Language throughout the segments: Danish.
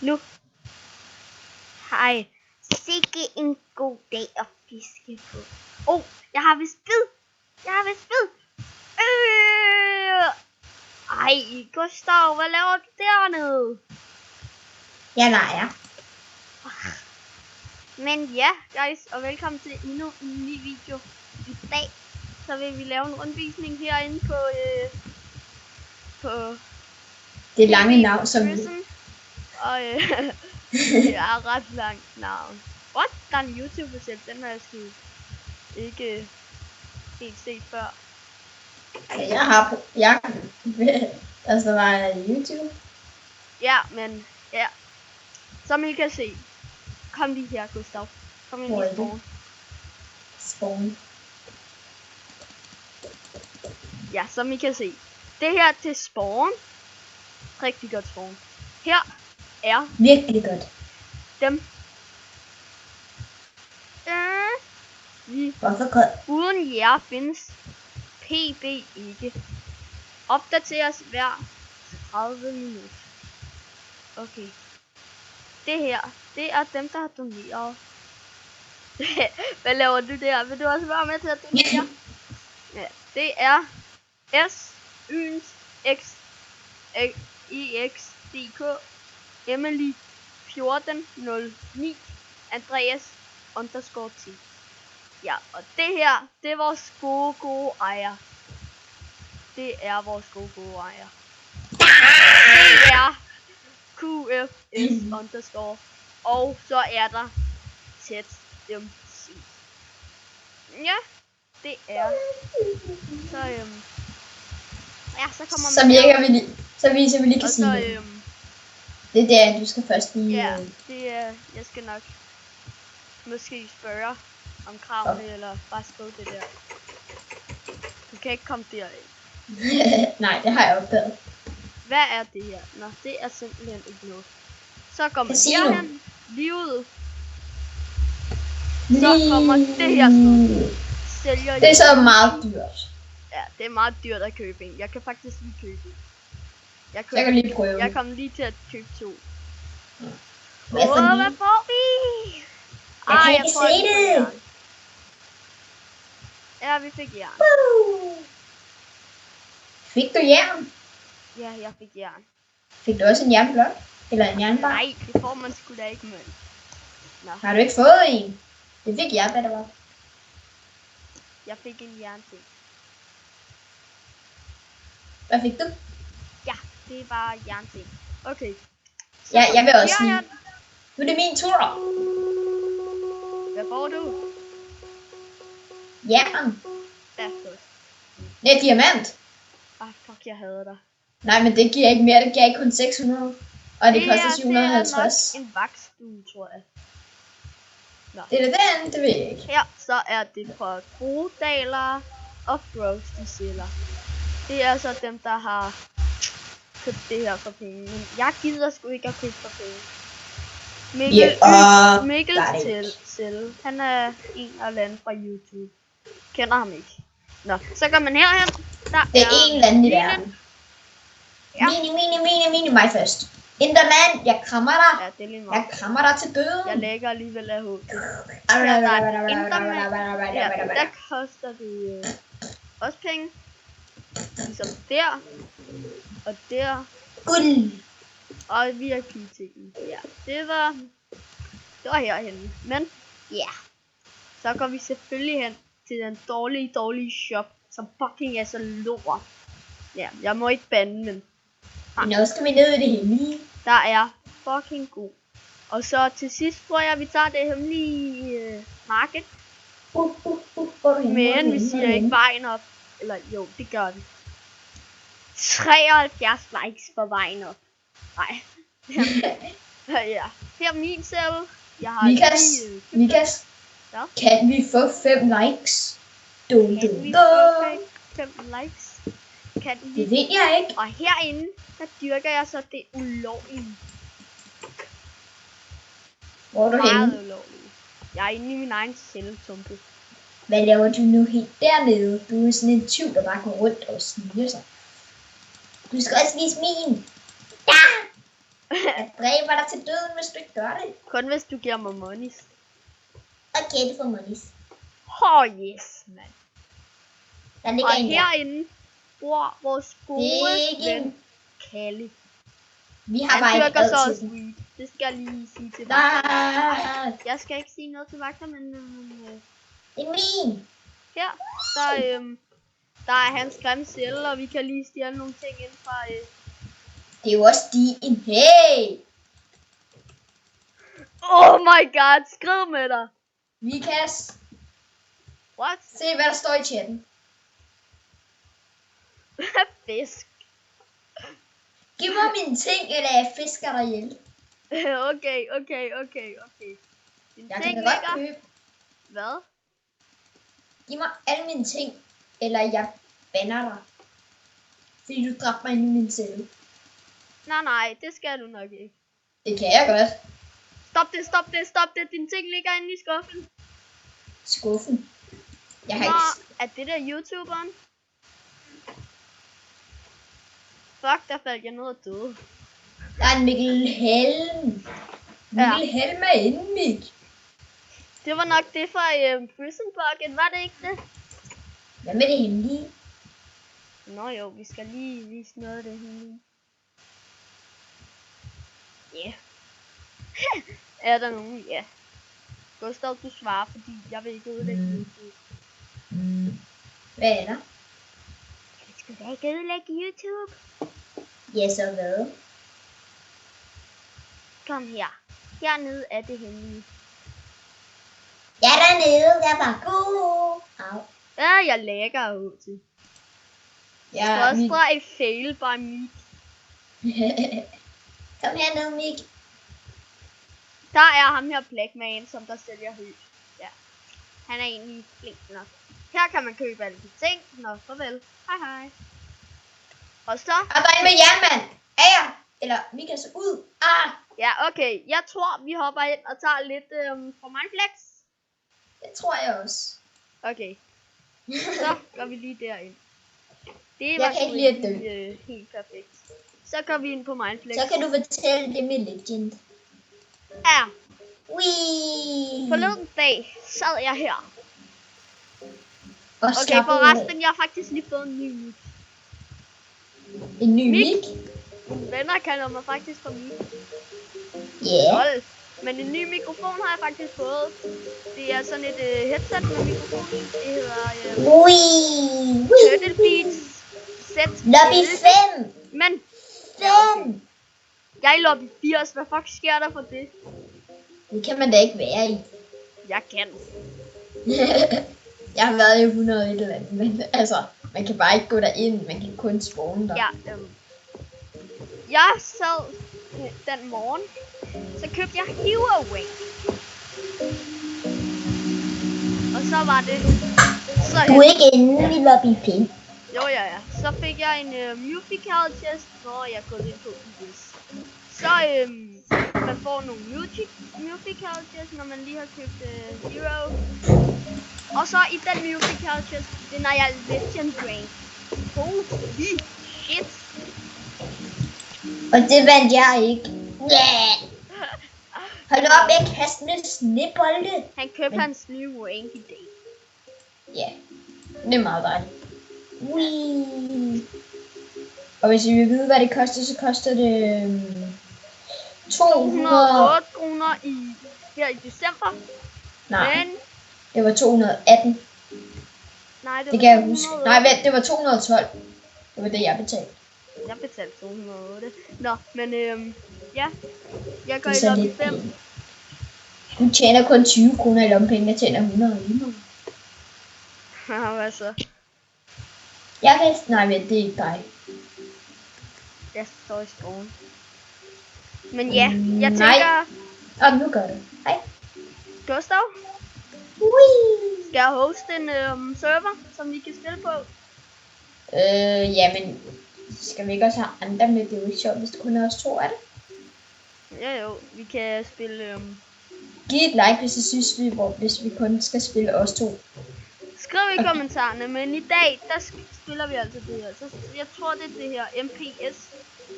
Nu. Hej. Sikke en god dag at fiske på. Jeg har vist bid. Ej, Gustav, hvad laver du dernede? Jeg leger. Men ja, guys, og velkommen til endnu en ny video. I dag, så vil vi lave en rundvisning herinde på det lange navn, som og det er ret langt navn. What? Der er en YouTube-selv, den har jeg sgu ikke helt set før. Altså, var YouTube? Ja, men ja. Som I kan se. Kom lige her, Gustav. Kom ind i spawn. Ja, som I kan se. Det her til spawn. Rigtig godt spawn. Her er virkelig godt. Dem. Hvorfor godt? Uden jer findes PB ikke. Opdateres hver 30 minutter. Okay. Det her, det er dem, der har doneret. Hvad laver du der? Vil du også være med til at donere? Ja, det er SYNS XIXDK Emily 1409 Andreas _10. Ja, og det her, det er vores gode ejer. Det er vores gode ejer. Det er QFS _ og så er der ZMC. Ja, det er så ja, så kommer så virker vi lige, så viser vi lige kan sige det er der, du skal først lige ja, det er jeg skal nok måske spørge om kravene eller bare skrive det der. Du kan ikke komme derind. Nej, det har jeg opdaget. Hvad er det her? Nå, det er simpelthen ikke noget. Så går man herhen, livet. Så kommer det her sælger. Det er så meget dyrt. Ja, det er meget dyrt at købe en. Jeg kan faktisk lige købe en. Jeg kan lige prøve. Jeg kom lige til at købe 2. Hvad får vi? Jeg kan ikke se det. Ja, vi fik jern. Fik du jern? Ja, jeg fik jern. Fik du også en jernblok? Eller en jernbar? Nej, det får man sgu da ikke med. Nå. Har du ikke fået en? Det fik jeg, hvad det var. Jeg fik en jernting. Hvad fik du? Ja, det var jernting. Okay. Ja, jeg vil også lige. Nu er det min tur. Hvad får du? Jern. Ja, godt. Nej, diamant. Fuck, jeg hader dig. Nej, men det giver ikke mere. Det giver ikke kun 600. Og det koster 750. Det er nok en vaksstue, tror jeg. Nå. Det er den, det ved jeg ikke. Her så er det fra Grodaler og Bros, de sælger. Det er altså dem, der har købt det her for penge. Men jeg gider sgu ikke at købe for penge. Mikkel til. Han er en eller anden fra YouTube. Kender ham ikke. Nå, så går man herhen. Det er en eller anden i verden. Ja. Mini, mig først. Enderman, jeg krammer dig. Ja, det er lige meget. Jeg krammer dig til døden. Jeg lægger alligevel af hovedet. Der er Enderman. Ja, der koster det også penge. Ligesom der. Og der. Guld. Og VIP-tingen. Ja, det var herhenne. Men ja. Så går vi selvfølgelig hen til den dårlige shop, som fucking er så lort. Ja, jeg må ikke bande, men nu skal vi ned i det hemmelige. Der er fucking god. Og så til sidst tror jeg, vi tager det hemmelige marked. Men vi siger ikke vejen op. Eller jo, det gør vi. 73 likes for vejen op. Nej. Ja. Her er min celle. Jeg har Mikas. Ja? Kan vi få 5 likes? Kan vi få 5 likes? Kan vi? Det ved jeg ikke. Og herinde, der dyrker jeg så det ulovlige. Hvor er du henne? Ulovlige. Jeg er inde i min egen celletumpe. Hvad laver du nu helt dernede? Du er sådan en tyv, der bare går rundt og sniger sig. Du skal også vise min. Ja! Jeg dræber dig til døden, hvis du ikke gør det. Kun hvis du giver mig monies. Okay, du får monies. Yes, mand. Der ligger Og en der. herinde bor vores gode Ikke. ven, Kalle. Vi har Han bare ikke dyrker ad så til også den. weed. Det skal jeg lige sige til vagter. Nej, Jeg skal ikke sige noget til vagter, men det er min. her, der er hans grimsel, og vi kan lige stjæle nogle ting ind fra... Det er jo også din. Hey! Oh my god, skrid med dig! Vikas, What? se hvad der står i chatten. Fisk. Giv mig mine ting, eller jeg fisker dig ihjel. Okay. Din Jeg ting kan godt ligger... købe. Hvad? Giv mig alle mine ting, eller jeg banner dig. Fordi du dræbte mig inde i min celle. Nej, det skal du nok ikke. Det kan jeg godt. Stop det. Din ting ligger inde i skuffen. Skuffen. Jeg har Nå, ikke... er det der YouTuberen? Fuck, der faldt jeg ned og døde. Der er en Mikkel Helm. Mikkel Helm er inde, Mik. Det var nok det fra Prison Pocket, var det ikke det? Hvad med det hemmelige? Nå jo, vi skal lige vise noget af det hemmelige. Ja. Er der nogen? Ja. Gustav, du svarer, fordi jeg vil ikke ødelægge YouTube. Hvad er der? Jeg skal da ikke ødelægge YouTube. Ja, så hvad? Kom her. Hernede er det hemmelige. Ja, dernede, der var god. Au. Ja, jeg lægger ud til. Ja, Mik. Skråstreg fail by me. Kom herned, Mik. Der er ham her Blackman, som der sælger højt. Ja. Han er egentlig flink nok. Her kan man købe alle de ting. Nå, farvel. Hej. Og så... Arbejde med jernmand. Eller Mikas ud. Ja, okay. Jeg tror, vi hopper ind og tager lidt fra Mindflex. Det tror jeg også. Okay. Så går vi lige derind. Det var Jeg kan ikke lide at dø. Helt perfekt. Så går vi ind på Mindflex. Så kan du fortælle det med Legend. Ja. Wee. Forleden dag sad jeg her. Og Okay, forresten, jeg har faktisk lige fået en ny mic. En ny Mik. mic? Mine venner kalder mig faktisk for mic. Ja. Men en ny mikrofon har jeg faktisk fået. Det er sådan et headset med mikrofon i. Det hedder Turtle Beats Set. Lobby 5. Men 5. jeg er i lobby 80. Hvad fuck sker der for det? Det kan man da ikke være i. Jeg kan. Jeg har været i 101 eller andet, men altså, man kan bare ikke gå derind. Man kan kun spawne der. Ja, jeg sad den morgen, så købte jeg giveaway. Og så var det så Du er ikke inde i lobby 5. Jo, ja. Så fik jeg en musical chest, når jeg går ind på IS. Så man får nogle musical chest, når man lige har købt Hero. Og så i den musical chest, den er jeg Legend Rank. Holy shit. Og det vandt jeg ikke. Yeah. Hold op med at kaste med snebolde. Han købte hans nye rank i dag. Ja, det er meget dejligt. Wee. Og hvis I vil vide, hvad det koster, så koster det 208 kroner her i december. Nej, Men det var 218. nej, Det kan jeg huske. Nej, vent, det var 212. Det var det, jeg betalte. Jeg betalte 208. Nå, men ja. Jeg går Det i er så lobby lidt 5. penge. Du tjener kun 20 kroner i lommepenge, jeg tjener 100 i mig. Hvad så? Jeg kan... Nej, vent, det er ikke dig. Jeg står i skoven. Men ja, jeg nej. tænker... Nu gør det. Hej. Gustav, Wee. skal jeg hoste en server, som vi kan spille på? Jamen... Skal vi ikke også have andre med? Det er jo ikke sjovt, hvis det kun er os to, er det? Ja jo, vi kan spille... Giv et like, hvis I synes, hvis vi kun skal spille os to. Skriv i kommentarerne, men i dag, der spiller vi altså det her. Så jeg tror, det er det her MPS.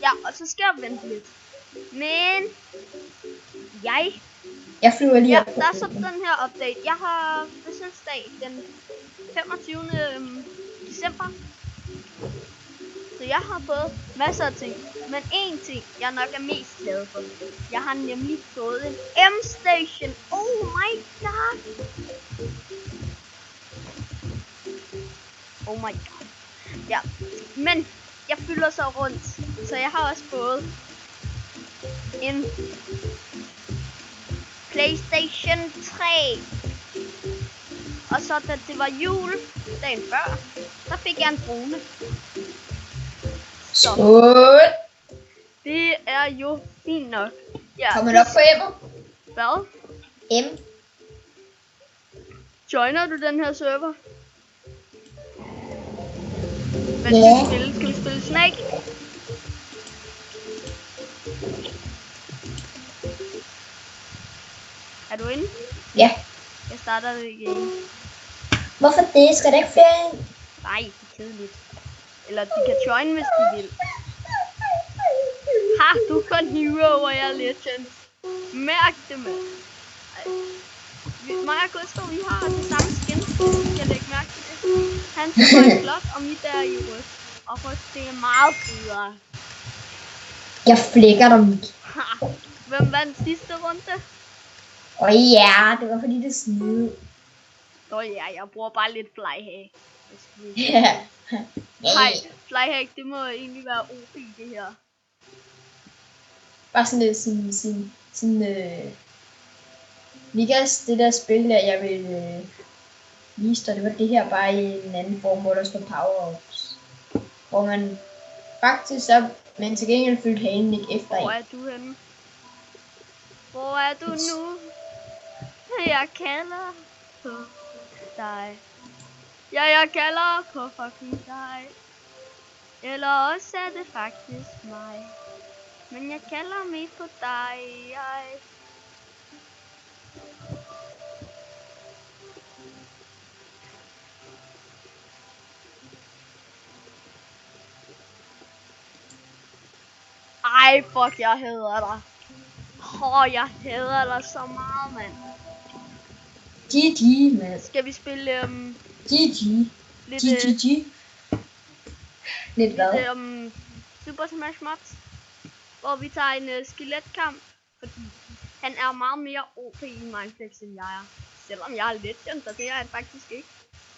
Ja, og så skal jeg vente lidt. Men Jeg flyver lige ja, op på der er så broen. den her update. Jeg har fødselsdag den 25. december. Så jeg har fået masser af ting. Men en ting, jeg nok er mest glad for. Jeg har nemlig fået en M-station. Oh my god. Oh my god. Ja, men jeg fylder så rundt. Så jeg har også fået en PlayStation 3. Og så da det var jul dagen før, så fik jeg en drone. Så Skål! det er jo fint nok. Ja, Kommer op på M'er? hvad? M. Joiner du den her server? Hvad Ja. skal vi spille? Skal vi spille Snake? Er du inde? Ja. Jeg starter det igen. Hvorfor det? Skal der ikke flere ind? Nej, det er kedeligt. Eller de kan join, hvis de vil. Ha, du er kun hero, og jeg er legend. Mærk det, mand. Mig og Gustav, vi har det samme skin. Jeg lægger mærke til det. Han er blot, og mit er i rødt. Og rødt, det er meget federe. Jeg flækker dem ikke. Hvem vandt sidste runde? Ja, det var fordi det snede. Nå ja, jeg bruger bare lidt flyhack. Ja. Nej, flyhack, det må egentlig være OP det her. Bare sådan lidt Vikas, det der spil der, jeg vil vise dig, det var det her bare i en anden form, hvor der står power-ups. Hvor man faktisk så, men til gengæld fyldte hanen ikke efter Hvor en. er du henne? Hvor er du nu? Jeg kalder på dig. Ja, jeg kalder på fucking dig. Eller også er det faktisk mig. Men jeg kalder mest på dig. Ej, fuck, jeg hader dig. Jeg hader dig så meget, mand. GG, mand. Skal vi spille GG. lidt, GG. Lidt hvad? lidt Super Smash Bros. Hvor vi tager en skeletkamp. Fordi han er meget mere OP i Mineplex end jeg er. Selvom jeg er legend, og det er han faktisk ikke.